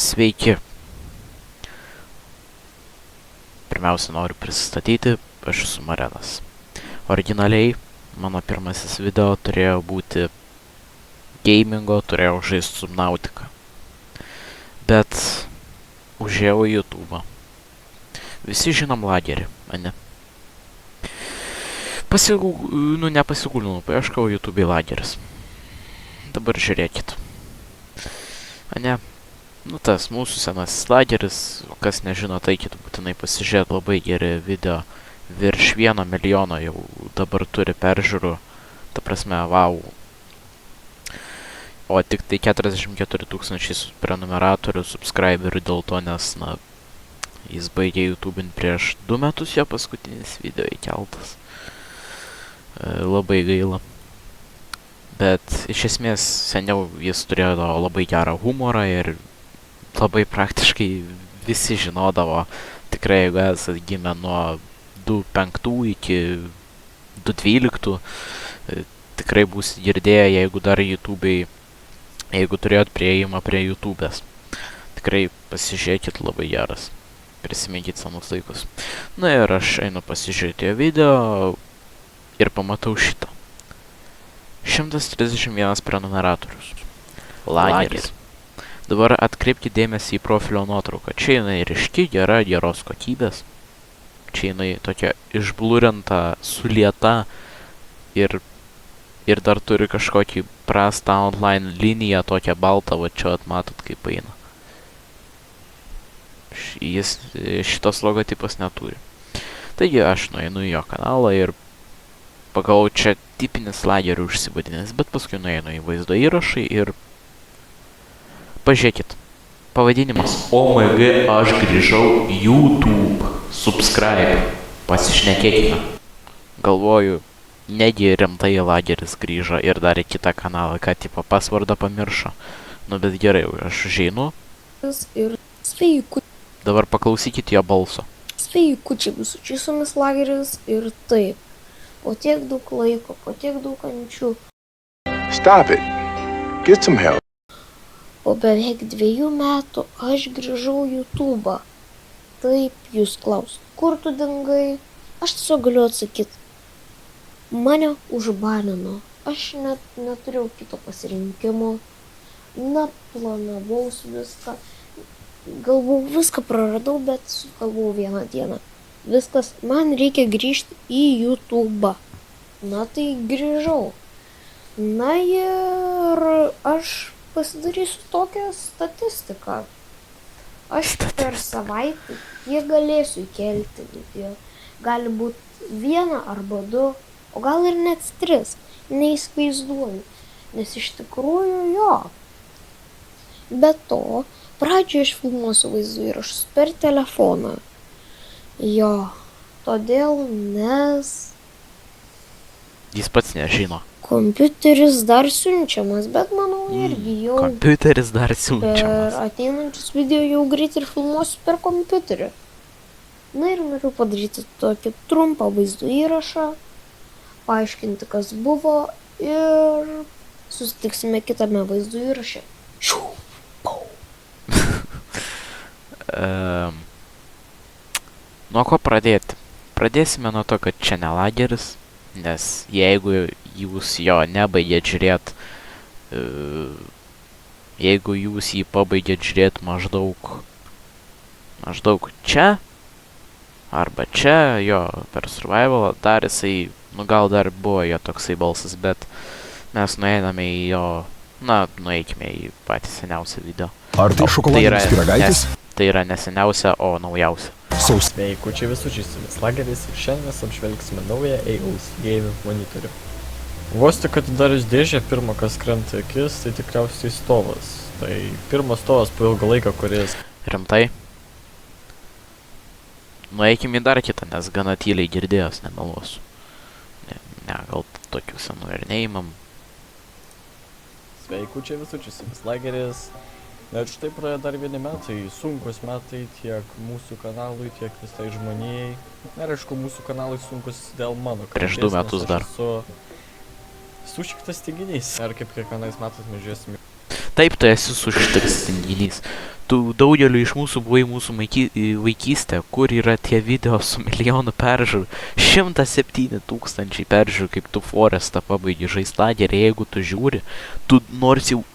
Sveiki. Pirmiausia, noriu prisistatyti, aš esu Marenas. Originaliai, mano pirmasis video turėjo būti gamingo, turėjau žaisti Subnautica. Bet užėjau į YouTube. Visi žinom lagerį, ane? Nepasigūlinau, paieškau YouTube lageris. Dabar žiūrėkit. Ane? Tas mūsų senasis lageris, kas nežino, taikit būtinai pasižiūrėti, labai geri video. Virš 1 milijono jau dabar turi peržiūrų. Ta prasme, vau. O tik tai 44 000 prenumeratorių, subscriberių dėl to, nes, jis baigė YouTube'in prieš 2 metus, jo paskutinis video įkeltas. Labai gaila. Bet iš esmės seniau jis turėjo labai gerą humorą ir labai praktiškai visi žinodavo. Tikrai, jeigu esat gimę nuo 2005 iki 2012, tikrai būsit girdėję, jeigu dar YouTube'ai, jeigu turėjot prieimą prie YouTube'ės. Tikrai pasižiūrėkit, labai geras. Prisiminkit senus laikus. Na ir aš einu pasižiūrėti video ir pamatau šitą. 131 prenumeratorius. Lageris. Dabar atkreipkite dėmesį į profilio nuotrauką. Čia jinai ryški, gera, geros kokybės. Čia jinai tokia išblurinta, sulieta ir dar turi kažkokį prastą online liniją, tokią baltą, va čia matot kaip eina. Šitos logotipas neturi. Taigi aš nueinu į jo kanalą ir pagalvoju, čia tipinis lagerių užsivadinęs, bet paskui nueinu į vaizdo įrašai ir pažiūrėkit. Pavadinimas OMG, aš grįžau YouTube. Subscribe. Pasišnekėkime. Galvoju, negi rimtai lageris grįžo ir darė kitą kanalą, kad tipo pasvardą pamiršo. Bet gerai, aš užeinu. Ir sveiki. Dabar paklausykit jo balso. Sveikučiai, visų čia su jumis lageris ir taip. Po tiek daug laiko, po tiek daug kančių. Stop it. Get some help. Po beveik 2 metų aš grįžau į YouTube'ą. Taip, jūs klausot, kur tu dingai? Aš tiesiog galiu atsakyti. Mane užbanino. Aš net neturėjau kito pasirinkimo. Planavau viską. Galvau, viską praradau, bet sugalvojau vieną dieną. Viskas, man reikia grįžti į YouTube'ą. Tai grįžau. Ir aš pasidarysiu tokią statistiką. Aš per savaitę kiek galėsiu įkelti video. Gali būti 1 arba 2, o gal ir net 3. Neįsivaizduoju, nes iš tikrųjų jo. Be to, pradžioje aš filmuosiu vaizdo įrašus per telefoną. Jo, todėl, nes Jis pats nežino. Kompiuteris dar siunčiamas, bet manau irgi jau Kompiuteris dar per siunčiamas. ateinančius video jau greit ir filmuosiu per kompiuterį. Ir noriu padaryti tokį trumpą vaizdo įrašą, paaiškinti, kas buvo ir susitiksime kitame vaizdo įraše. Nuo ko pradėti? Pradėsime nuo to, kad čia ne lageris, nes jeigu jūs jo nebaigėt žiūrėt, jeigu jūs jį pabaigėt žiūrėt maždaug čia, arba čia, jo, per survivalą, dar jisai, gal dar buvo jo toksai balsas, bet mes nueiname į jo, nueikime į patį seniausią video. Ar tai šokoladinis pyragaitis? Tai yra neseniausia, o naujausia. Sveikučiai visų čia su jumis lageris ir šiandien mes apžvelgsime naują AOS gaming monitorių. Vos tik atidarius dėžę, pirma kas krenta akis, tai tikriausiai stovas. Tai pirmas stovas po ilgą laiką, kuris... Rimtai? Nueikim į dar kitą, nes gana tyliai girdėjos, nemeluosiu. Gal tokių senų ir neimam. Sveikučiai visų čia su jumis lageris. Ir štai praėjo dar 1 metai, sunkus metai tiek mūsų kanalui, tiek visai žmonijai. Ir aišku, mūsų kanalui sunkus dėl mano kalbės. Prieš 2 metus dar. Sušiktas tinginys. Ir kaip kiekvienais metais mes žiūrėsime. Taip, tu esi sušiktas tinginys. Tu daugeliu iš mūsų buvai mūsų vaikystė, kur yra tie video su milijonu peržiūrų. 107 000 peržiūrų, kaip tu Forestą pabaigi žaist lagerį. Jeigu tu žiūri, tu nors jau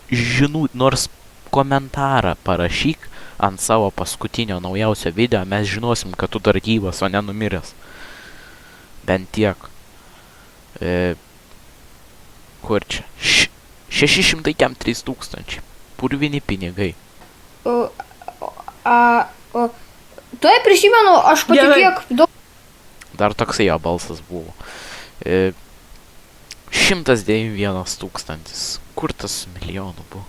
nors komentarą parašyk ant savo paskutinio naujausio video, mes žinosim, kad tu dar gyvas, o ne numiręs. Bent tiek. Kur čia? 603 000. Purvini pinigai. Tuoj prisimenu, aš pati Gerai. kiek daug. Dar toksai jo balsas buvo. 191 000. Kur tas milijonų buvo?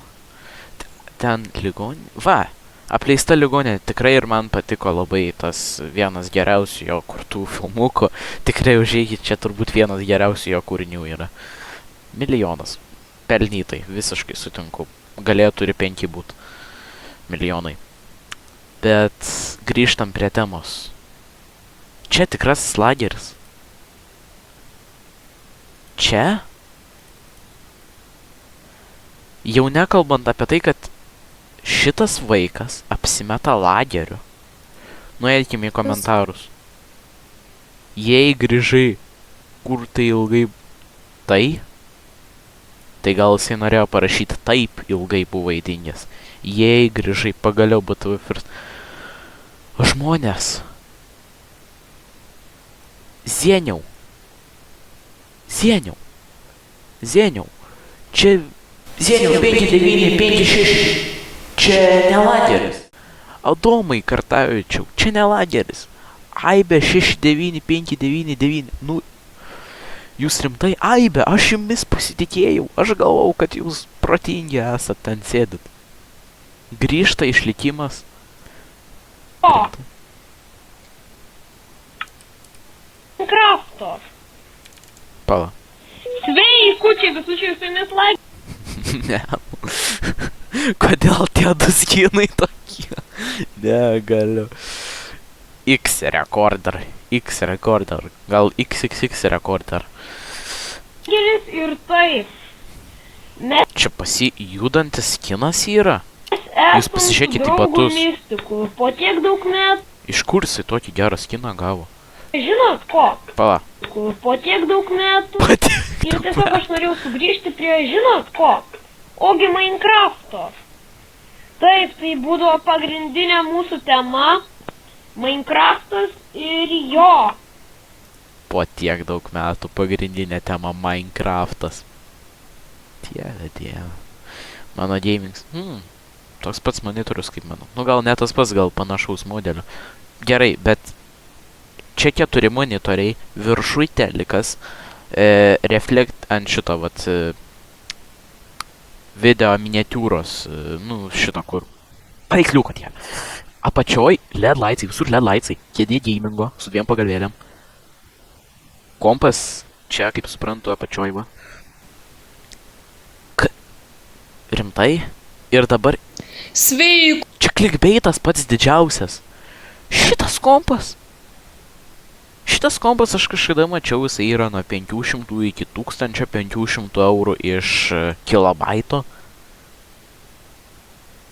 Ten ligoninė. Va, apleista ligoninė. Tikrai ir man patiko labai tas vienas geriausių jo kurtų filmukų. Tikrai užeikit, čia turbūt vienas geriausių jo kūrinių yra. Milijonas. Pelnytai, visiškai sutinku. Galėtų ir 5 būt. Milijonai. Bet grįžtam prie temos. Čia tikrasis lageris. Čia? Jau nekalbant apie tai, kad šitas vaikas apsimeta lageriu. Nuėkime į komentarus. Jei grįžai, kur tai ilgai tai gal jisai norėjo parašyti taip ilgai buvai dingęs. Jei grįžai, pagaliau BTV First. Žmonės. Zieniau. Čia Zieniau 5956. Čia ne lageris. Adomai Kartavičiau, čia ne lageris. Aibė 69599. Nu, jūs rimtai, Aibė, aš jumis pasitikėjau. Aš galvau, kad jūs protingi esat ten sėdit. Grįžta išlikimas. Krafto. Pala. Sveikučiai, visučiai su jumis laik. Ne. Kodėl tie du skinai tokie? Negaliu. X rekorder. Gal XXX rekorder. Geris ir taip. Mes Čia judantis skinas yra? Jūs esam pasižiūrėkit į draugų batus. mistikų. Po tiek daug metų. Iš kur jisai tokį gerą skiną gavo? Žinot ko? Pala. Po tiek daug metų. Pati. Ir tiesiog aš norėjau sugrįžti prie žinot ko? Ogi Minecrafto. Taip, tai būdavo pagrindinė mūsų tema. Minecraftas ir jo. Po tiek daug metų pagrindinė tema Minecraftas. Dieve. Mano gamings. Toks pats monitorius kaip mano. Nu gal ne tas pats, gal panašaus modelio. Gerai, bet čia 4 monitoriai, viršui telikas, reflekt ant šito, vat, video miniatiūros, nu, šito kur. Paveiksliuko tie. Apačioj LED laitsai, visur LED laitsai, kėdė gamingo su 2 pagalvėlėm. Kompas, čia, kaip suprantu, apačioj, va. Rimtai? Ir dabar... Sveiku. Čia clickbaitas pats didžiausias. Šitas kompas aš kažkada mačiau, jisai yra nuo 500 iki 1500 eurų iš kilobaito.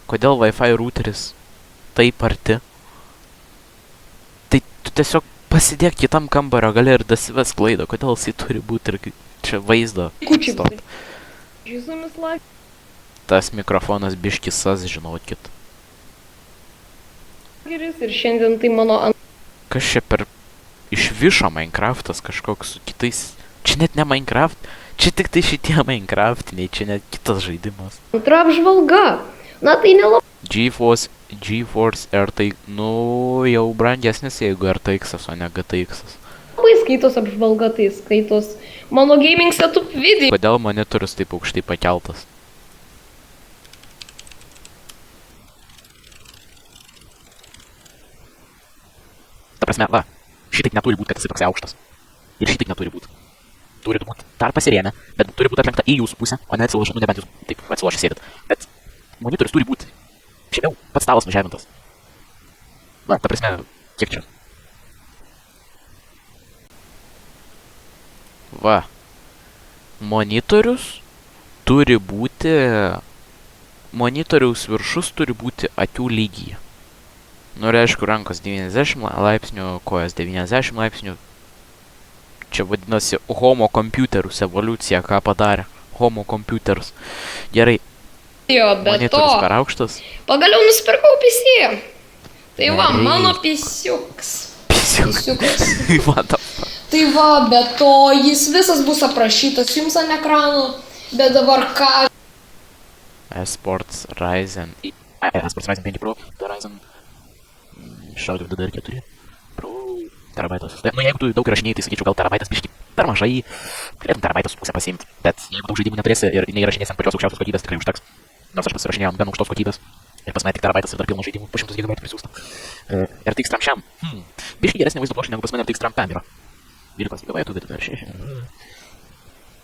Kodėl Wi-Fi routeris taip arti? Tai tu tiesiog pasidėk kitam kambario gale ir dasives klaidą. Kodėl jisai turi būti ir čia vaizdo? Stop. Žysumis laik. Tas mikrofonas biškisas, žinokit. Geris ir šiandien tai mano Kas čia per... Iš višo Minecraftas kažkoks su kitais... Čia net ne Minecraft, čia tik tai šitie Minecraftiniai, čia net kitas žaidimas. antra apžvalga. Na tai nelabai. GeForce RTX, nu jau brangesnis, jeigu RTX, o ne GTX. Skaitos apžvalga, tai skaitos mano gaming setup video. Kodėl monitorius taip aukštai pakeltas? Ta prasme, va, šitaip neturi būti, kad jisai toksai aukštas. Ir šitaip neturi būti. Turi būti dar pasirėmę, bet turi būti aplenkta į jūsų pusę, o ne atsilošę, nu nebent jūs taip atsilošę sėdit. Bet monitorius turi būti. Šiaip jau, pats stalas nužemintas. Na, ta prasme, kiek čia? Va. Monitorius turi būti monitoriaus viršus turi būti akių lygyje. Nu, reiškia, rankos 90 laipsnių, kojas 90 laipsnių. Čia vadinasi Homo computerus evoliucija, ką padarė. Homo computerus. Gerai, Jo, be to, monitorius per aukštas. pagaliau nusipirkau PC. Tai va, Gerai. mano pisiukas. Pisiukas. What the fuck? Tai va, be to, jis visas bus aprašytas jums ant ekrano. Bet dabar ką? Esports Ryzen. Esports Ryzen 5 Pro. Ryzen. Šaudiu DDR4 Pro. Terabaitas. Nu, jeigu tu daug įrašinėjai, tai sakyčiau, gal terabaitas biškį per mažai. Galėtum terabaitas pusę pasiimti. Bet jeigu daug žaidimų neturėsi ir neįrašinėsi ant pačios aukščiausios kokybės, tikrai užteks. Nors aš pasirašinėjau ant gan aukštos kokybės. Ir pas mane tik terabaitas ir dar pilno žaidimų po 100 GB prisiųsta. RTX Tram šiam. Biškį geresnė vaizdo plokštė negu pas mane RTX Tram PAM yra. 12 GB, bet dar 6.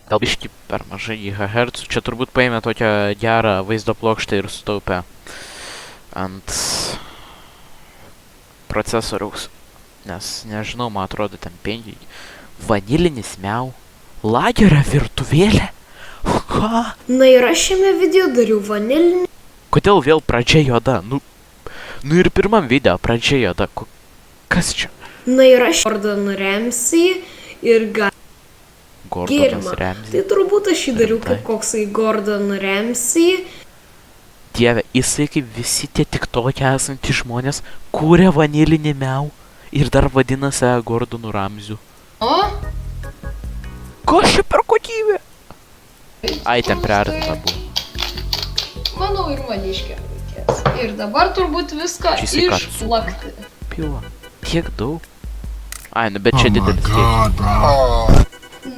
Gal biškį per mažai GHz. Čia turbūt paėmė tokią gerą vaizdo plokštę ir sutaupė ant procesoriaus. Nes nežinau, man atrodo ten 5. Vanilinis miau. Lagerio virtuvėlė. Ką? Na ir aš šiame video dariau vanilinį. Kodėl vėl pradžia juoda? Nu ir pirmam video pradžia juoda. Kas čia? Na ir aš Gordon Ramsay ir Gordonas gėrimą. Ramsay. Tai turbūt aš jį dariau Rimtai? kaip koksai Gordon Ramsay. Dieve, jisai kaip visi tie tiktoke esantys žmonės kūrė vanilinį miau ir dar vadina save Gordonu Ramsiu. O? Kas čia per kokybė? Ai, ten priartina buvo. Manau, ir maniškė reikės. Ir dabar turbūt viską Čia jisai išplakti. Pila. Tiek daug. Ai, nu bet čia didelis kiekis.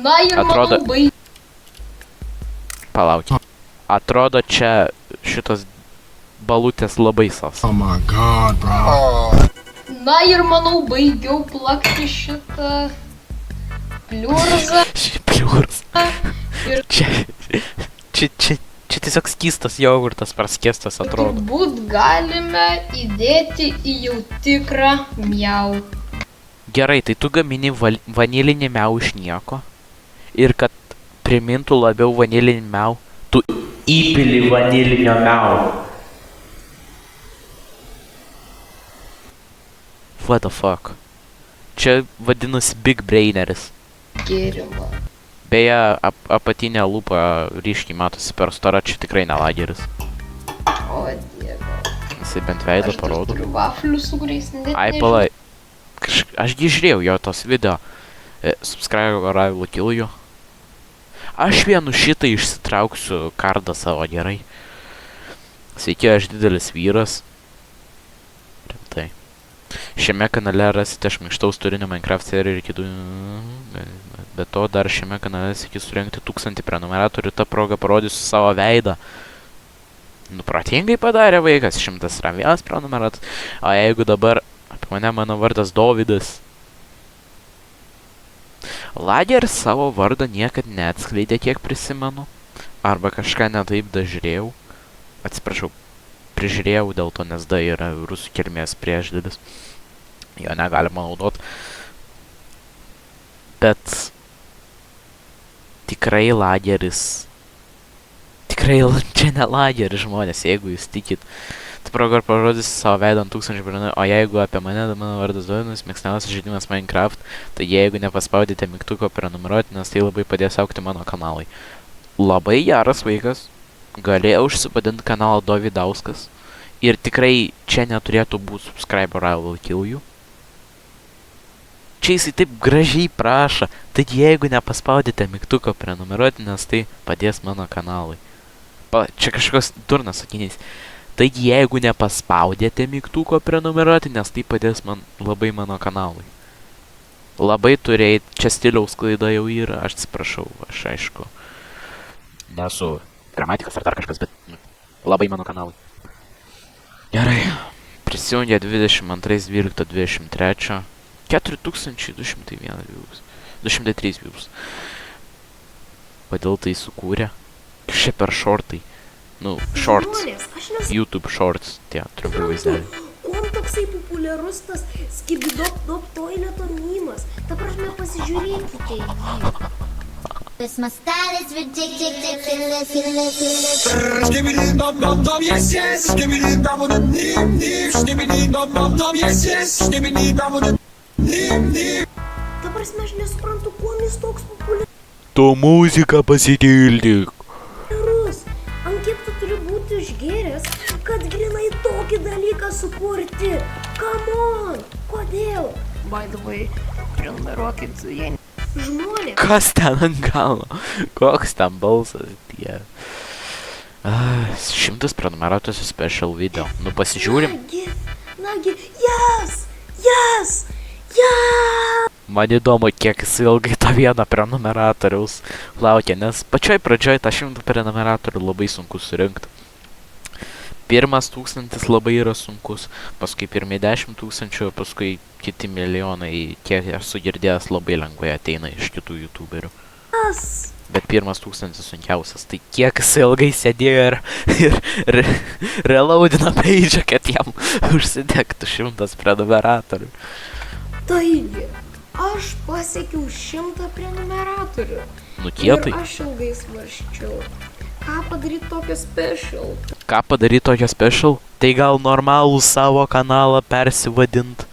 Na ir Atrodo- manau, baig... Palauk. Atrodo, čia šitos balutės labai sas. Na ir manau, baigiau plakti šitą pliurzą. Pliurs. Ir Čia tiesiog skystas jogurtas praskėstas atrodo. turbūt galime įdėti į jau tikrą miau. Gerai, tai tu gamini vanilinį miau iš nieko. Ir kad primintų labiau vanilinį miau, tu įpili vanilinio miau. What the fuck? Čia vadinasi Big Braineris. Gėrimą. Beje, apatinė lūpa ryškiai matosi per storą, čia tikrai ne lageris. O dieve. Jisai bent veidą parodo. Turiu vaflių, su kuriais net Ai, palai. Ašgi žiūrėjau jo tos video. Subscribe I will kill you. Aš vienu šitą išsitrauksiu kardą savo gerai. Sveiki, aš didelis vyras. Rimtai. Šiame kanale rasite šmaikštaus turinio Minecraft seriją ir kitų... Be to, dar šiame kanale siekiu surengti 1000 prenumeratorių, tą progą parodysiu savo veidą. Nu, protingai padarė vaikas, 100 ramvės prenumeratas. O jeigu dabar apie mane mano vardas Dovydas. Lageris savo vardą niekad neatskleidė, kiek prisimenu. Arba kažką netaip dažiūrėjau. Atsiprašau, prižiūrėjau dėl to, nes da yra rusų kilmės priešdėlis. Jo negalima naudot. Bet tikrai lageris. Tikrai čia ne lageris žmonės, jeigu jūs tikit. Tai progar parodysiu savo veidą ant 1000 prenumeratorių. O jeigu apie mane, mano vardas Dovydas, mėgstamiausias žaidimas Minecraft, tai jeigu nepaspaudėte mygtuko prenumeruoti, nes tai labai padės augti mano kanalai. Labai geras vaikas. Galėjau užsipadinti kanalą Dovydauskas. Ir tikrai čia neturėtų būti subscriber I will kill you. Čia jisai taip gražiai prašo, tai jeigu nepaspaudėte mygtuko prenumeruoti, nes tai padės mano kanalui. Čia kažkoks durnas sakinys. Tai jeigu nepaspaudėte mygtuko prenumeruoti, nes tai padės labai mano kanalui. Labai turėjai, čia stiliaus klaida jau yra, aš atsiprašau, aš aišku. Nesu gramatikas ar dar kažkas, bet labai mano kanalui. Gerai, prisijungė 22.12.23. 4201 views. 203 views. Kodėl tai sukūrė? Kažkaip per shortai. Nu, shorts. YouTube shorts. Tie trumpų vaizdeliai. Kuom toksai populiarus tas skibidop toileto mymas? Ta prasme, pasižiūrėkite į jį. This my style is ridiculous. Skibbidi dum dum dum, yes yes. Skibbidi dum dum dim dim. Skibbidi dum dum dum, yes yes. Skibbidi dum dum dim dim. Ta prasme, aš nesuprantu, kuo jis toks Tu muziką pasitildyk. populiarus. Ant kiek tu turi būti išgėręs, kad grinai tokį dalyką sukurti? Come on! Kodėl? By the way, prenumeruokit, jei žmonės. Kas ten ant galo? Koks ten balsas, tie. 100 prenumeratos special video. Nu pasižiūrim. Nagi, yes! Yes! Yes! Man įdomu, kiek jis ilgai tą vieną prenumeratoriaus laukia, nes pačioj pradžioj tą 100 prenumeratorių labai sunku surinkti. Pirmas 1000 labai yra sunkus, paskui pirmi 10 000, paskui kiti milijonai, kiek esu girdėjęs, labai lengvai ateina iš kitų youtuberių. Yes! Bet pirmas 1000 sunkiausias, tai kiek jis ilgai sėdėjo ir reloadina page'ą, kad jam užsidegtų 100 prenumeratorių. Taigi, aš pasiekiau 100 prenumeratorių. Nu kietai. Ir aš ilgai svarsčiau, ką padaryti tokio special. Ką padaryti tokio special? Tai gal normalų savo kanalą persivadint,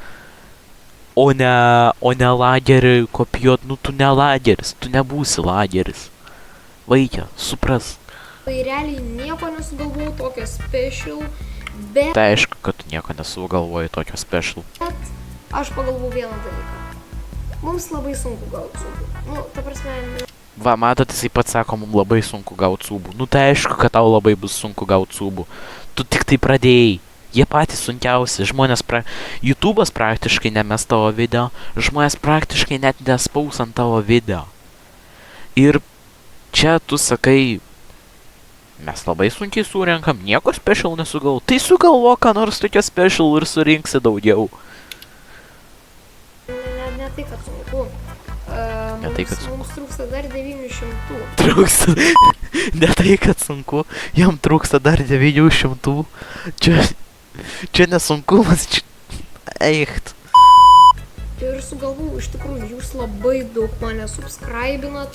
o ne lagerį kopijuot. Nu tu ne lageris, tu nebūsi lageris. Vaikia, supras. Tai realiai nieko nesugalvojau tokio special, bet Tai aišku, kad tu nieko nesugalvoji tokio special. aš pagalvojau vieną dalyką. Mums labai sunku gauti cubų. Nu, ta prasme, Va, matot, jisai pats sako, mums labai sunku gauti cubų. Nu tai aišku, kad tau labai bus sunku gauti cubų. Tu tik tai pradėjai. Jie patys sunkiausi. Žmonės YouTube'as praktiškai nemes tavo video. Žmonės praktiškai net nespaus ant tavo video. Ir čia tu sakai, mes labai sunkiai surenkam, nieko special nesugalvo. Tai sugalvo, ką nors tokio special ir surinksi daugiau. ne tai, kad sunku. Ne tai, kad sunku. Mums trūksta dar 900. Trūksta. Ne tai, kad sunku. Jam trūksta dar 900. Čia nesunkumas. Eicht. Ir sugalvojau, iš tikrųjų, jūs labai daug mane subscribinat.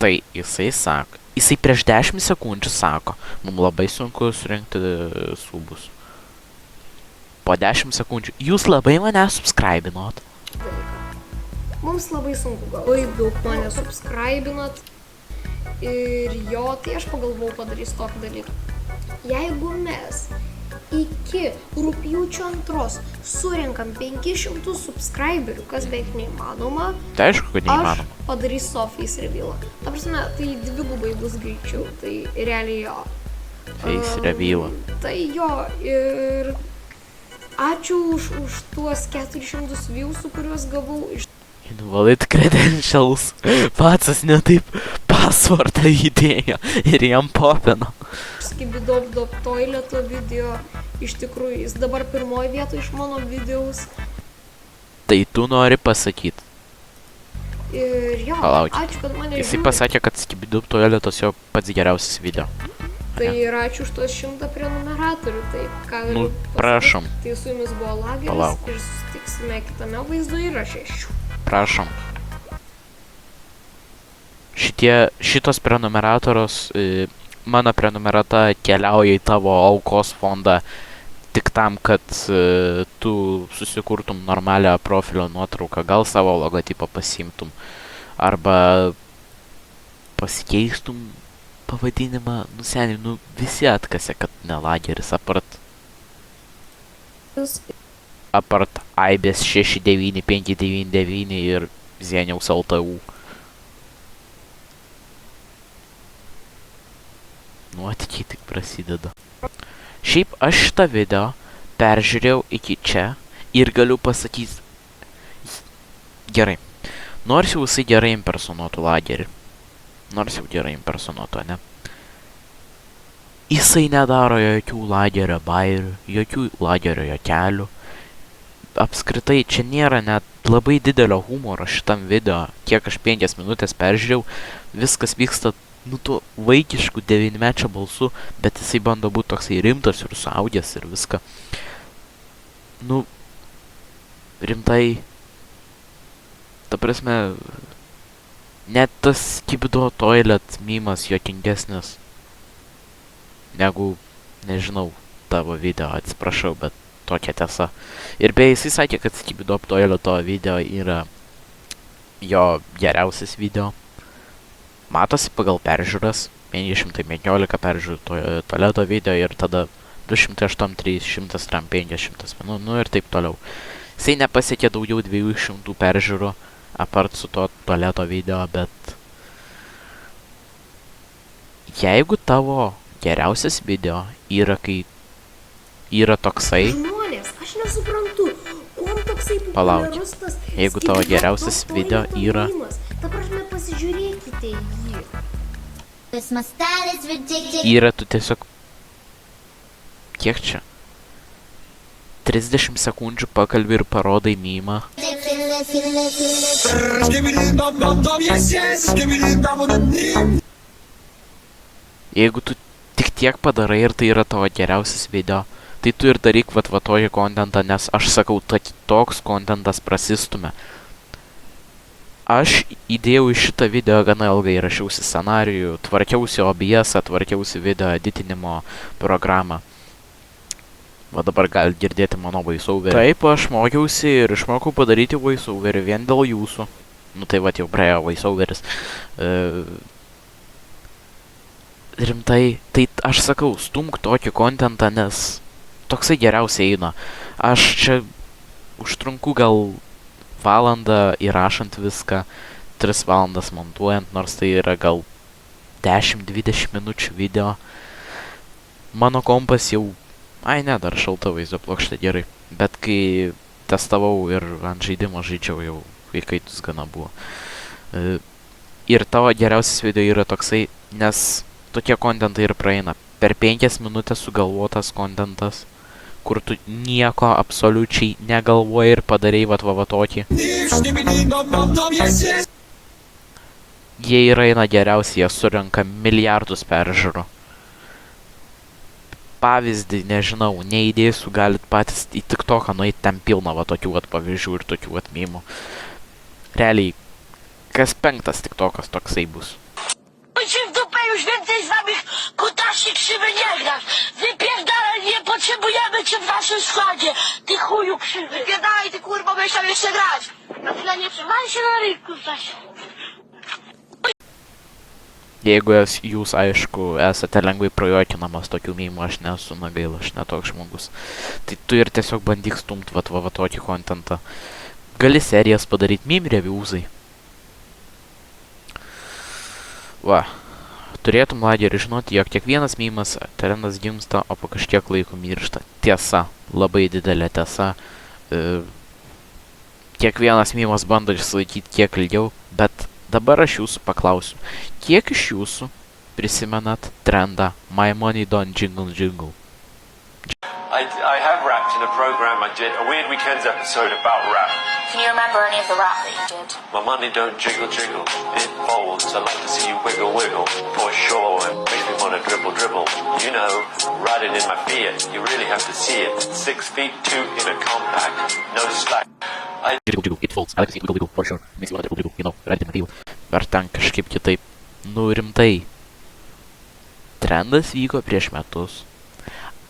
Tai jisai sako. Jisai prieš 10 sekundžių sako, mums labai sunku surinkti subus. Po 10 sekundžių. Jūs labai mane subscribinot. Mums labai sunku gal. Labai daug mane subscribinat. Ir jo, tai aš pagalvojau padarys tokį dalyką. Jeigu mes iki rugpjūčio 2 surinkam 500 subscriberių, kas beveik neįmanoma, Tai aišku, kad aš neįmanoma. padarysiu savo face revealą. Ta prasme, tai dvigubai bus greičiau, tai realiai jo. Face revealą. Tai jo, ir ačiū už tuos 400 viewsų, kuriuos gavau iš Invalid credentials. Pats ne taip passwordą įdėjo ir jam popino. Skibidop toileto video. Iš tikrųjų, jis dabar pirmoji vietoje iš mano videos. Tai tu nori pasakyti. Ir jo, Palaukit. ačiū, kad mane Jisai žiūri. pasakė, kad Skibidub toiletas jo pats geriausias video. Tai ir ačiū už tuos 100 prenumeratorių. Tai ką Nu, galiu pasakyt? prašom. Tai su jumis buvo Lageris Palauk. ir susitiksime kitame vaizdo įraše. Prašom. Šitos prenumeratorius, mano prenumerata keliauja į tavo aukos fondą tik tam, kad tu susikurtum normalią profilio nuotrauką, gal savo logotipą pasiimtum, arba pasikeistum pavadinimą. Nu seniai, nu visi atkasė, kad ne Lageris, apart Aibės 69599 ir Zeniaus LTU. Nuotykiai tik prasideda. Šiaip aš šitą video peržiūrėjau iki čia ir galiu pasakyti, gerai, nors jau jisai gerai impersonuotų Lagerį, ne? Jisai nedaro jokių Lagerio bairių, jokių Lagerio juokelių. Apskritai, čia nėra net labai didelio humoro šitam video, kiek aš 5 minutės peržiūrėjau, viskas vyksta, nu, tuo vaikišku 9-mečio balsu, bet jisai bando būti toksai rimtas ir suaugęs ir viską. Nu, rimtai, ta prasme, Net tas Skibidi Toilet memas juokingesnis negu, nežinau, tavo video, atsiprašau, bet tokia tiesa. Ir beje, jisai sakė, kad Skibidi Toileto video yra jo geriausias video. Matosi pagal peržiūras, 515 peržiūrų tualeto video ir tada 208, 300, 500, nu ir taip toliau. Jisai nepasiekė daugiau 200 peržiūrų, apart su to tualeto video, bet jeigu tavo geriausias video yra, kai yra toksai, Žmonės, aš nesuprantu, kuom toksai Palauk. populiarus tas Jeigu tavo Skibidi geriausias video Toileto yra- memas. Ta prasme, pasižiūrėkite jį. Cause my style is ridiculous. yra tu tiesiog, kiek čia? 30 sekundžių pakalbi ir parodai mymą. Skibidi dum dum dum, yes, yes. Skibidi dum dum dim. Jeigu tu tik tiek padarai ir tai yra tavo geriausias video, tai tu ir daryk va tokį kontentą, nes aš sakau, toks kontentas prasistumia. Aš įdėjau į šitą video gana ilgai, rašiausi scenarijų, tvarkiausi OBS, tvarkiausi video editinimo programą. Va dabar gali girdėti mano voiceoverį. Taip, aš mokiausi ir išmokau padaryti voiceoverį vien dėl jūsų. Nu tai va jau praėjo voiceoveris. Rimtai, tai aš sakau, stumk tokį kontentą, nes toksai geriausiai eina. Aš čia užtrunku gal valandą įrašant viską, 3 valandas montuojant, nors tai yra gal 10-20 minučių video. Mano kompas jau, dar šalta vaizdo plokštė gerai, bet kai testavau ir ant žaidimo žaidžiau, jau įkaitus gana buvo. Ir tavo geriausias video yra toksai, nes tokie kontentai ir praeina. Per 5 minutės sugalvotas kontentas, kur tu nieko absoliučiai negalvoji ir padarei va tokį. Skibidi dum dum dum, yes, yes. Jie ir eina geriausiai, jie surenka milijardus peržiūrų. Pavyzdį, nežinau, neįdėsiu, galit patys į TikToką nueiti, ten pilna va tokių va pavyzdžių ir tokių va mymų. Realiai, kas 5 TikTokas toksai bus. Ci w dupę już więcej z nami kutaszy krzywy nie grasz. Wypierdalaj, nie potrzebujemy cię w naszym składzie. Ty chuju krzywy. Wypierdalaj, ty kurwa, będziesz tam jeszcze grać. Na chwilę nie przymaj się na rynku, Staś. Jeigu jūs, aišku, esate lengvai prajuokinamas tokių mymų, aš nesu, na gaila, aš netoks žmogus. Tai tu ir tiesiog bandyk stumt va tokį kontentą. Gali serijas padaryti meme reviewsai. Va, turėtum lagerį žinoti, jog kiekvienas memas talentas gimsta, o po kažkiek laiko miršta. Tiesa, labai didelė tiesa. Kiekvienas memas bando išsilaikyti kiek ilgiau, bet dabar aš jūsų paklausiu, kiek iš jūsų prisimenat trendą My Money Don't Jingle Jingle? I have rapped in a program I did, a Weird Weekends episode about rap. Can you remember any of the rap that you did? My money don't jiggle jiggle, it folds. I like to see you wiggle wiggle, for sure. It makes me wanna dribble dribble. You know, riding in my Fiat, you really have to see it. 6 feet 2 in a compact, no slack. Jiggle jiggle, it folds. I like to see wiggle wiggle, for sure. Makes me wanna dribble dribble, you know, riding in my Fiat. Ar ten kažkaip kitaip? Nu rimtai. Trendas vyko prieš metus.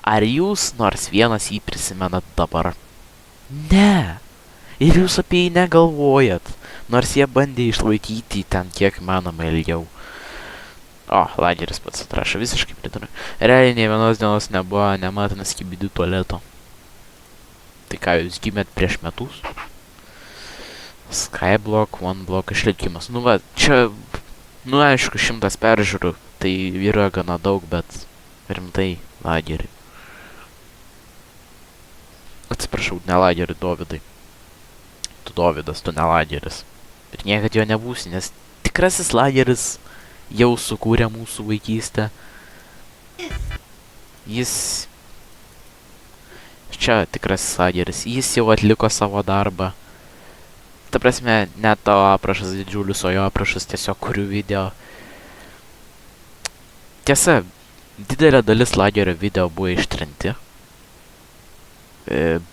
Ar jūs nors vienas jį prisimenat dabar? Ne. Ir jūs apie jį negalvojat. Nors jie bandė išlaikyti ten kiek manoma ilgiau. O, lageris pats atrašo, visiškai pritariu. Realiai nei vienos dienos nebuvo nematant Skibidi tualeto. Tai ką, jūs gimėt prieš metus? Skyblock, OneBlock išlikimas. Nu va, čia, nu aišku, 100 peržiūrų. Tai yra gana daug, bet rimtai lagerį. Atsiprašau, ne lagerį, Dovydai. Tu Dovydas, tu ne lageris. Ir niekad jo nebūsi, nes tikrasis lageris jau sukūrė mūsų vaikystę. Jis... Čia tikrasis lageris. Jis jau atliko savo darbą. Ta prasme, ne tavo aprašas didžiulis, o jo aprašas tiesiog kuriu video. Tiesa, didelė dalis lagerio video buvo ištrinti.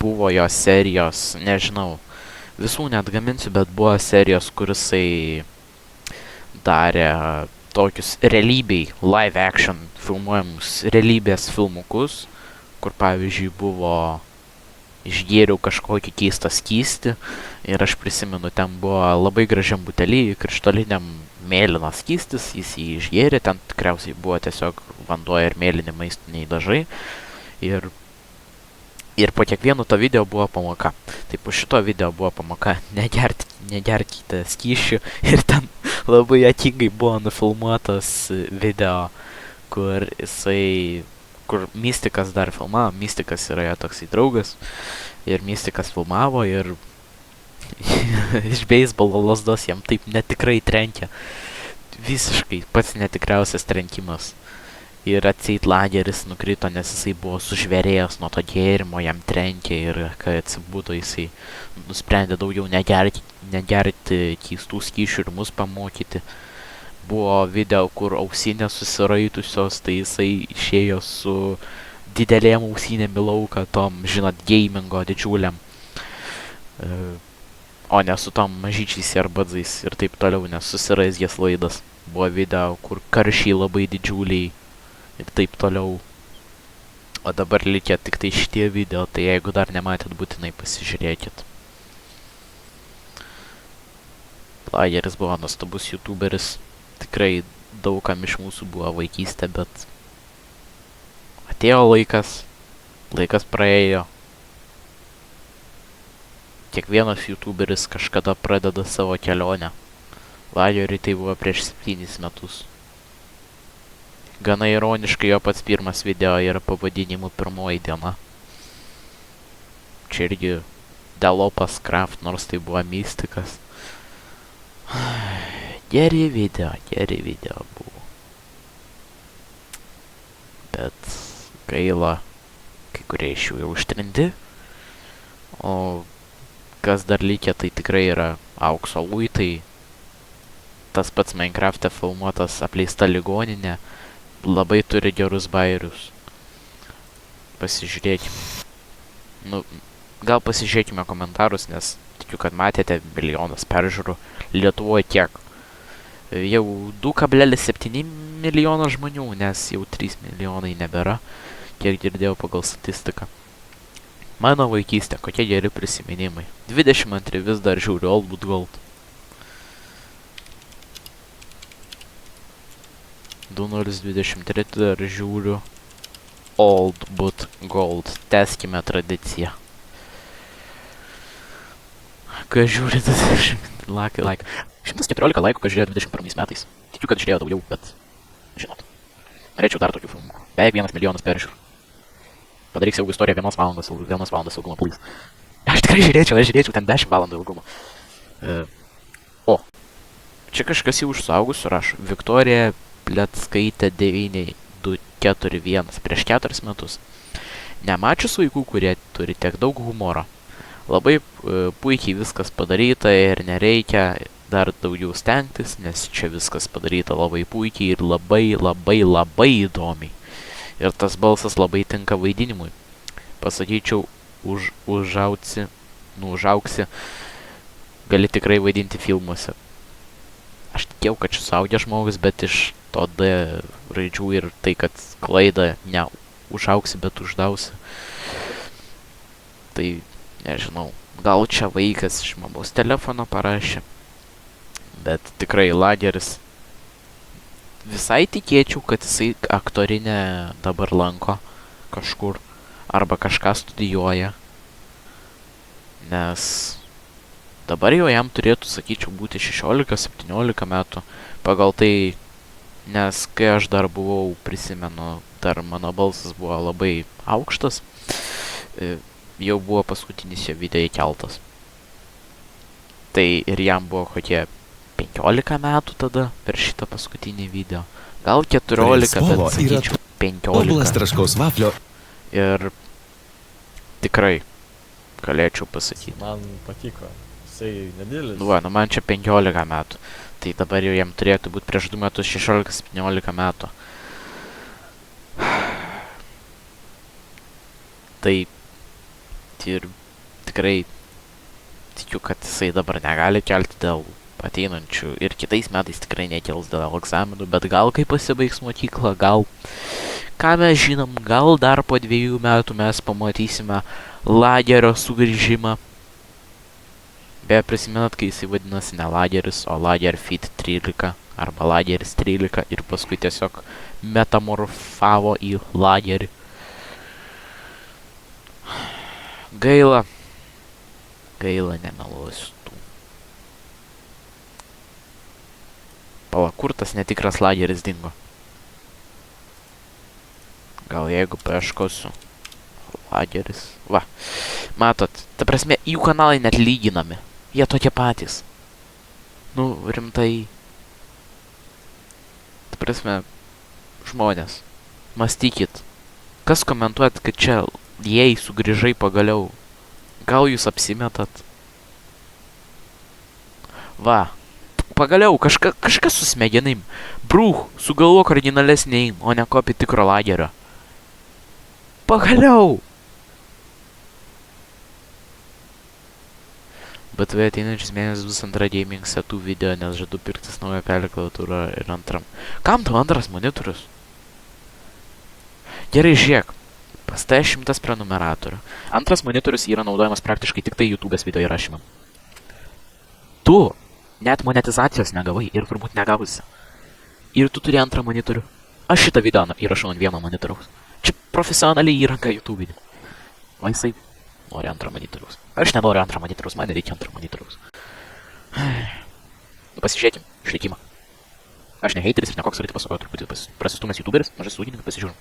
Buvo jo serijos, nežinau, visų net gaminsiu, bet buvo serijos, kur jisai darė tokius realybei, live action filmuojamus realybės filmukus, kur pavyzdžiui buvo išgėriau kažkokį keistą skystį ir aš prisimenu, ten buvo labai gražiam butelį, krištoliniam mėlynas skystis, jis jį išgėrė, ten tikriausiai buvo tiesiog vanduo ir mėlyni maistiniai dažai ir po kiekvieno to video buvo pamoka. Tai po šito video buvo pamoka negerkite skysčių ir ten labai juokingai buvo nufilmuotas video, kur Mystikas dar filmavo, Mystikas yra jo toksai draugas ir Mystikas filmavo ir iš beisbolo lazdos jam taip netikrai trenkė. Visiškai pats netikriausias trenkimas. Ir atseit lageris nukrito, nes jisai buvo sužvėrėjęs nuo to gėrimo, jam trenkė ir kai atsibudo jisai nusprendė daugiau negerti keistų skysčių ir mus pamokyti. Buvo video, kur ausinės susiraitusios, tai jisai išėjo su didelėm ausinėm į lauką, tom, žinot, gamingo didžiuliam. O ne su tom mažyčiais earbadzais ir taip toliau, nes susiraizgęs laidas. Buvo video, kur karšiai labai didžiuliai ir taip toliau. O dabar likę tik tai šitie video, tai jeigu dar nematėt, būtinai pasižiūrėkit. Lageris buvo nuostabus youtuberis. Tikrai daugam iš mūsų buvo vaikystė, bet atėjo laikas praėjo. Kiekvienas youtuberis kažkada pradeda savo kelionę. Lageriui tai buvo prieš 7 metus. Gana ironiškai jo pats pirmas video yra pavadinimu Pirmoji diena. Čia irgi Delopas Craft, nors tai buvo Mystikas. Geri video buvo. Bet gaila, kai kurie iš jų jau ištrinti. O kas dar likę, tai tikrai yra aukso luitai. Tas pats Minecraft'e filmuotas apleista ligoninė. Labai turi gerus bairius. Pasižiūrėkime. Gal pasižiūrėkime komentarus, nes tikiu, kad matėte milijonas peržiūrų. Lietuvoje kiek? Jau 2,7 milijono žmonių, nes jau 3 milijonai nebėra, kiek girdėjau pagal statistiką. Mano vaikystė, kokie geri prisiminimai. 22 vis dar žiūriu Old But Gold. 2023 dar žiūriu Old But Gold. Tęskime tradiciją. Ką žiūri tas 114 laikų, kas žiūrėjo 21 metais. Tikiu, kad žiūrėjo daugiau, bet žinot. Norėčiau dar tokių filmų. Beveik 1 milijonas peržiūrų. Padaryk siaubų istoriją 1 valandos ilgumo, please. Aš tikrai žiūrėčiau ten 10 valandų ilgumo. O, čia kažkas jau už suaugusių rašo. Viktorija Pleckaitė 9241 prieš 4 metus. Nemačius vaikų, kurie turi tiek daug humoro. Labai puikiai viskas padaryta ir nereikia dar daugiau stengtis, nes čia viskas padaryta labai puikiai ir labai įdomiai. Ir tas balsas labai tinka vaidinimui. Pasakyčiau, užaugsi, gali tikrai vaidinti filmuose. Aš tikėjau, kad čia suaugęs žmogus, bet iš to D raidžių ir tai, kad klaida ne užaugsi, bet uždausi. Tai nežinau, gal čia vaikas iš mamos telefono parašė. Bet tikrai Lageris. Visai tikėčiau, kad jisai aktorinę dabar lanko kažkur. Arba kažką studijuoja. Nes dabar jau jam turėtų, sakyčiau, būti 16-17 metų. Pagal tai, nes kai aš dar buvau, prisimenu, dar mano balsas buvo labai aukštas. Jau buvo paskutinis jo video įkeltas. Tai ir jam buvo kokie 15 metų tada per šitą paskutinį video. Gal 14, bet sakyčiau 15. Ir tikrai galėčiau pasakyti. Man patiko. Jisai nedidelis. Man čia 15 metų. Tai dabar jau jam turėtų būti prieš 2 metus 16-17 metų. Tai ir tikrai tikiu, kad jisai dabar negali kelti dėl ateinančių ir kitais metais tikrai nekils dėl egzaminų, bet gal kai pasibaigs mokykla, gal, ką mes žinom, gal dar po 2 metų mes pamatysime lagerio sugrįžimą. Beje, prisimenat, kai jisai vadinasi ne lageris, o Lager Fit 13 arba Lageris 13 ir paskui tiesiog metamorfavo į lagerį. Gaila nemeluosiu tų. Pala, kur tas netikras lageris dingo? Gal jeigu paieškosiu lageris. Va, matot, ta prasme, jų kanalai net lyginami. Jie tokie patys. Nu, rimtai. Ta prasme, žmonės, mąstykit. Kas komentuojat, kad čia jei sugrįžai pagaliau? Gal jūs apsimetat? Va, pagaliau, kažkas su smegenim. Brūch, sugalvok originalesnį, o ne kopi tikro lagerio. Pagaliau! Bet vai ateinančius mėnesius bus antra gaming setų video, nes žadu pirktis naują klaviatūrą ir antram. Kam tau antras monitorius? Gerai, žiūrėk. Pas tai 100 prenumeratorių. Antras monitorius yra naudojamas praktiškai tik tai YouTube'ės video įrašymam. Tu net monetizacijos negavai ir turbūt negausi. Ir tu turi antrą monitorių. Aš šitą video įrašau ant vieno monitoriaus. Čia profesionaliai įranga YouTube'inė. O jisai nori antrą monitoriaus. Aš nenoriu antrą monitoriaus, man reikia antrą monitoriaus. Nu pasižiūrėkim, išlikimą. Aš ne heiteris ir nekoks ryti pasakoju, truputį prasistumęs YouTuberis, mažas sūdininkas, pasižiūrim.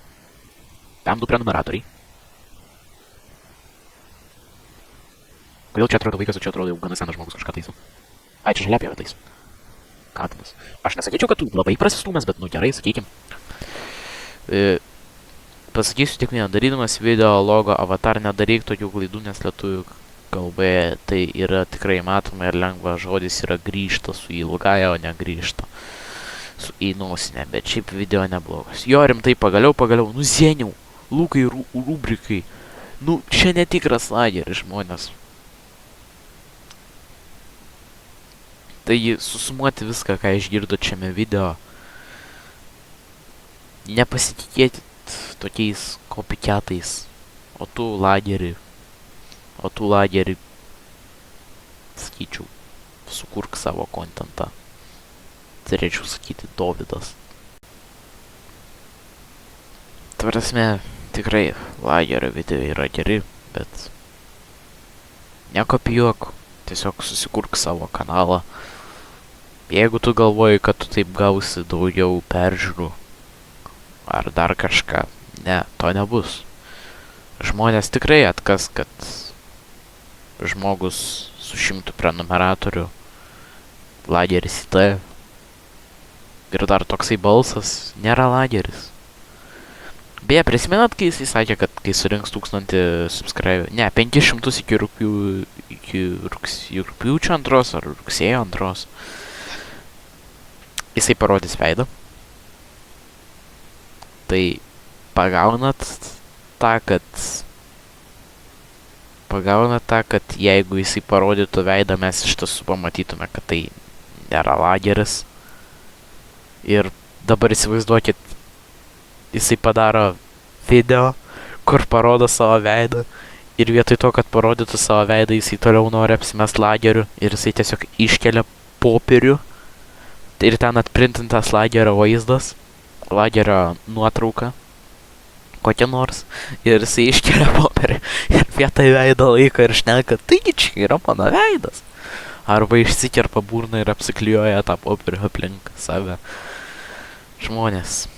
Tam 2 prenumeratoriai. Kodėl čia atrodo vaikas, o čia atrodo jau gana senas žmogus kažką taiso? Ai, čia žaliapjavė taiso. Katinas. Aš nesakyčiau, kad tu labai prasistumęs, bet nu gerai, sakykim. Pasakysiu tik vieną, darydamas video logo avatar nedaryk tokių klaidų, nes lietuvių kalboje tai yra tikrai matoma ir lengva, žodis yra grįžta su ilgaja, o ne grįžta su įnosinė, bet šiaip video neblogas. Jo, rimtai, pagaliau, nu Zeniau, Lukai, rubrikai, nu čia netikras lageris, žmonės. Taigi, susumuoti viską, ką išgirdot šiame video, nepasitikėti tokiais copycatais, o tu lagerį, sakyčiau, sukurk savo kontentą. Turėčiau sakyti Dovydas. Ta prasme, tikrai lagerio video yra geri, bet nekopijuok, tiesiog susikurk savo kanalą. Jeigu tu galvoji, kad tu taip gausi daugiau peržiūrų ar dar kažką, ne, to nebus. Žmonės tikrai atkas, kad žmogus su 100 prenumeratorių, lageris į tai, ir dar toksai balsas, nėra lageris. Beje, prisimenat, kai jisai sakė, kad kai surinks 1000 subscribe, ne, 500 iki rugpjūčio 2 ar rugsėjo 2, jisai parodys veidą. Tai pagaunat tą, kad jeigu jisai parodytų veidą, mes iš tiesų pamatytume, kad tai nėra lageris. Ir dabar įsivaizduokit, jisai padaro video, kur parodo savo veidą. Ir vietoj to, kad parodytų savo veidą, jisai toliau nori apsimest lageriu. Ir jisai tiesiog iškelia popierių. Ir ten atprintintas lagerio vaizdas, lagerio nuotrauka, kokia nors. Ir jisai iškelia popierių. Ir vietoj veido laiko ir šneka, taigi čia yra mano veidas. Arba išsikerpa burną ir apsiklijuoja tą popierių aplink save. Žmonės,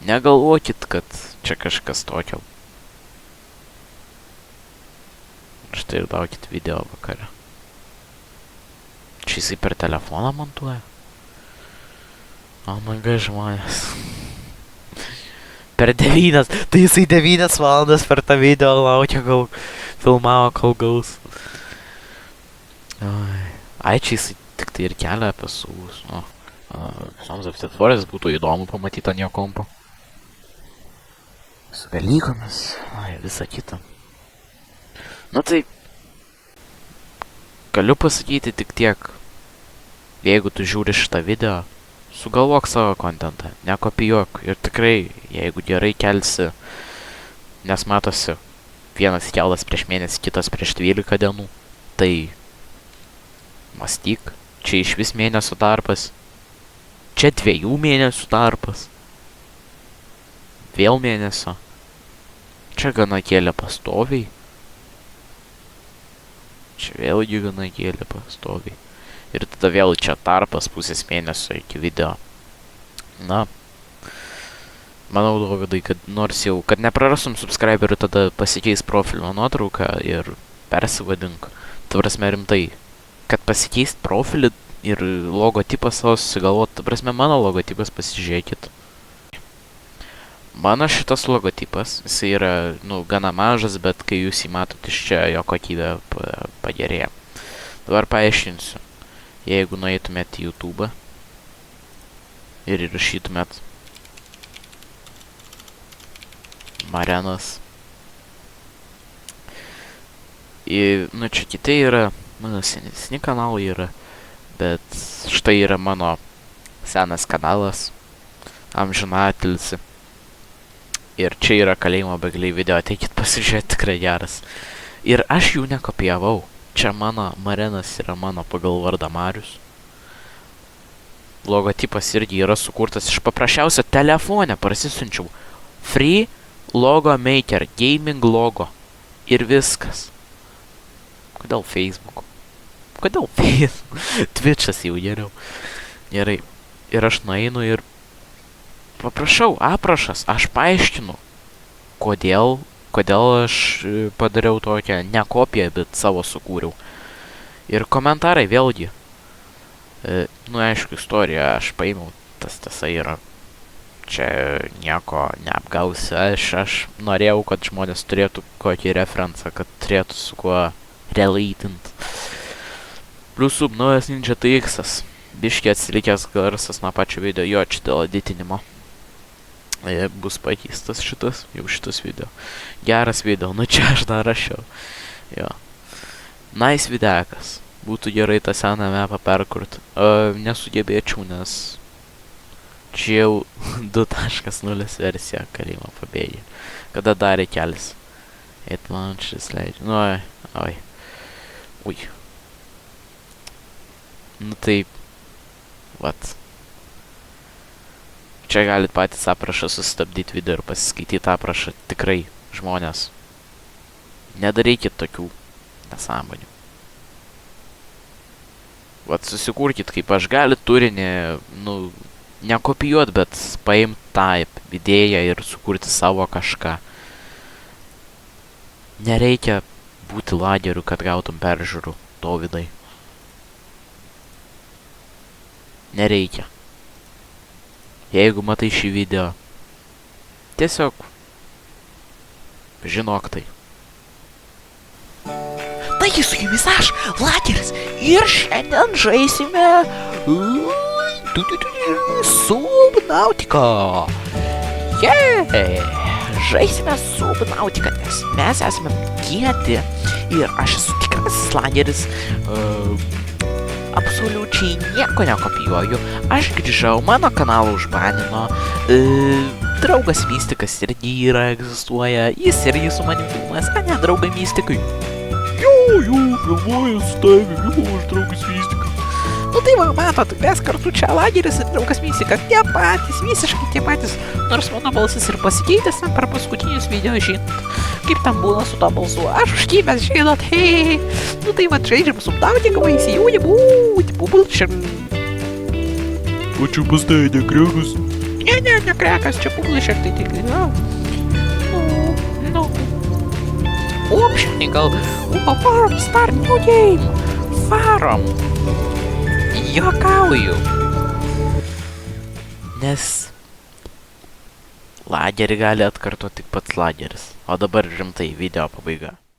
negalvokit, kad čia kažkas tokio. Štai ir daukit video vakare. Čia jisai per telefoną montuoja? O manga, žmonės. Per 9, tai jisai 9 valandas per tą video laukia, kol filmavo, kol gaus. Ai, čia jisai tik tai ir kelia apie savus. Sons of the Forest būtų įdomu pamatyti ant jo kompo. Su Velykomis, ai, visa kita. Nu tai, Galiu pasakyti tik tiek. Jeigu tu žiūri šitą video, sugalvok savo kontentą, nekopijuok. Ir tikrai, jeigu gerai kelsi, nes matosi, vienas keldas prieš mėnesį, kitas prieš 12 dienų, tai mąstyk, čia iš vis mėnesio tarpas, čia 2 mėnesių tarpas, vėl mėnesio, čia gana kėlė pastoviai, čia vėlgi gana kėlė pastoviai. Ir tada vėl čia tarpas pusės mėnesio iki video. Na, manau, Dovidai, kad nors jau, kad neprarastum subscriberių, tada pasikeis profilio nuotrauką ir persivadink. Ta prasme, rimtai, kad pasikeist profilį ir logotipą savo susigalvot, ta prasme, mano logotipas, pasižiūrėkit. Mano šitas logotipas, jisai yra, gana mažas, bet kai jūs jį matot iš čia, jo kokybė pagerėja. Dabar paaiškinsiu. Jeigu nueitumėt į YouTube ir įrašytumėt Marenas. Čia kiti yra, mano senesni kanalai yra, bet štai yra mano senas kanalas, amžinatilsi. Ir čia yra kalėjimo begliai video, ateikit pasižiūrėti, tikrai geras. Ir aš jų nekopijavau. Čia mano Marenas yra mano pagal vardą Marius. Logotipas irgi yra sukurtas iš paprasčiausio telefone, prasisiunčiau. Free Logo Maker, gaming logo. Ir viskas. Kodėl Facebook? Kodėl Facebook? Twitch'as jau geriau. Gerai. Ir aš nueinu ir paprašau, aprašas, aš paaiškinu, kodėl aš padariau tokią ne kopiją, bet savo sukūriau. Ir komentarai vėlgi. Aišku, istorija, aš paėmiau, tas tiesa yra. Čia nieko neapgausi, aš norėjau, kad žmonės turėtų kokį referencą, kad turėtų su kuo relatint. Pliusų, naujas Ninja TX-as. Biškiai atsilikęs garsas nuo pačio video, jo, čia dėl editinimo. Bus pakeistas šitas video. Geras video, čia aš dar rašiau. Jo. Nice videkas. Būtų gerai tą seną mapą perkurt. Nesugebėčiau, nes čia jau 2.0 versija kalėjimo pabėgė. Kada darė kelis. It launches leidžia. Oi. Ui. Tai. Vat. Čia galit patys aprašą sustabdyti video ir pasiskaityti aprašą. Tikrai, žmonės. Nedarykit tokių nesąmonių. Vat susikurkit, kaip aš galit turinį, nekopijuot, bet paimt tą idėją ir sukurti savo kažką. Nereikia būti lageriu, kad gautum peržiūrų, Dovydai. Nereikia. Jeigu matai šį video, tiesiog žinok tai. Taigi su jumis aš, Lageris, ir šiandien žaisime Subnautica. Žaisime Subnautica, nes mes esame kieti ir aš esu tikrasis Lageris. Absoliučiai nieko nekopijuoju. Aš grįžau, mano kanalą užbanino. Draugas Mystikas irgi egzistuoja. Jis irgi su manim filmuojas. Ne, draugai Mystikai. Jo, filmuoju su tavimi, aš draugas Mystikas. Tai va, matot, mes kartu čia Lageris ir draugas Mystikas. Tie patys, visiškai tie patys. Nors mano balsas ir pasikeitęs per paskutinius video, žinot. Kaip tam būna su to balsu. Aš užkymęs, žinot, hei. Tai va, žaidžiam Subnautica, įsijūnė, būti, publisher. O čia pas tai ne krekas? Ne krekas, čia publisher, tai tik, Optionai gal. Varom, start new game. Varom. Juokauju. Nes Lagerį gali atkartoti tik pats Lageris. O dabar rimtai, video pabaiga.